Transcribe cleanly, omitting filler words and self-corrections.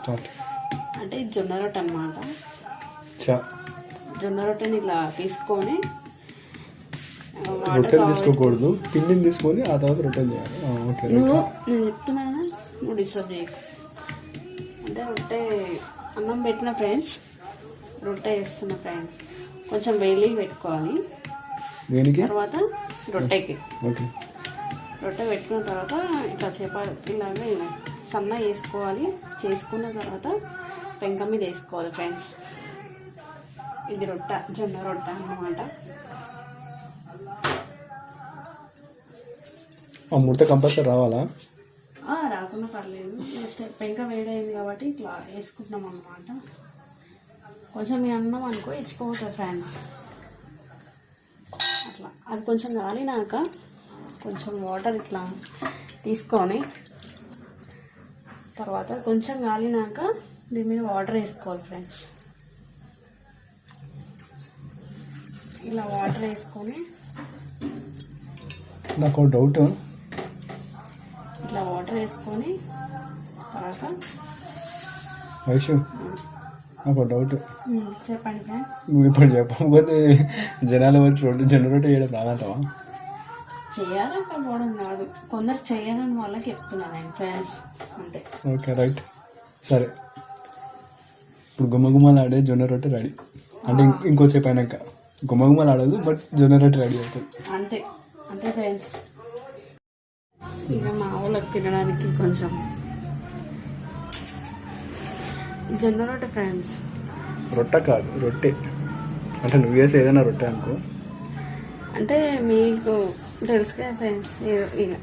Start. అంటే జొన్న రొట్టె అన్నమాట. చా జొన్న రొట్టెని ఇలా తీసుకొని రొట్టెలు తీసుకోకూడదు, పిండిని తీసుకొని ఆ తర్వాత రొట్టెలు చేయాలి. ఓకే, నేను చెప్తున్నాను, నువ్వు డిస్టర్బ్ చేయకు. అంటే రొట్టె అన్నం పెట్టిన ఫ్రెండ్స్, రొట్టె వేస్తున్న ఫ్రెండ్స్, కొంచెం వేలి పెట్టుకోవాలి. దేనికి? తర్వాత రొట్టెకి. ఓకే. రొట్టె పెట్టుకున్న తర్వాత ఇట్లా ఇలాగే సన్న వేసుకోవాలి. చేసుకున్న తర్వాత పెంక మీద వేసుకోవాలి ఫ్రెండ్స్. ఇది రొట్టె, జొన్న రొట్టె అన్నమాట. ఆ ముడత కంపల్సరీ రావాలా? రాకుండా పర్లేదు, జస్ట్ పెంక వేడైంది కాబట్టి ఇట్లా వేసుకుంటున్నాం అన్నమాట. కొంచెం మీ అన్నం అనుకో ఇచ్చుకోవచ్చు ఫ్రెండ్స్. అట్లా అది కొంచెం కాలినాక కొంచెం వాటర్ ఇట్లా తీసుకొని తర్వాత కొంచెం కాలినాక దీని మీద వాటర్ వేసుకోవాలి ఫ్రెండ్స్. ఇలా వాటర్ వేసుకొని నాకు డౌట్, ఇట్లా వాటర్ వేసుకొని తర్వాత వైషు నాకు డౌట్. చెప్పండి ఫ్రెండ్. నువ్వు ఇప్పుడు చెప్పకపోతే జనాల వరకు జొన్న రొట్టె చేయడం రాదంటావా? చేయాలకపోవడం కాదు, కొందరు చేయాలని వాళ్ళకి చెప్తున్నాను నేను ఫ్రెండ్స్, అంతే. Okay, right. సరే, ఇప్పుడు గుమ్మగుమ్మలాడే జొన్న రొట్టె రెడీ. అంటే ఇంకోసేపు అయినాక గుమ్మగుమ్మలు ఆడదు, బట్ జొన్న రొట్టె రెడీ అవుతుంది. అంతే అంతే ఫ్రెండ్స్. ఇక మా ఊళ్ళకి తినడానికి కొంచెం జొన్న రొట్టె ఫ్రెండ్స్. రొట్టె కాదు, రొట్టె. అంటే నువ్వు వేసి ఏదైనా రొట్టె అనుకో. అంటే మీకు తెలుసు కదా ఫ్రెండ్స్, ఇక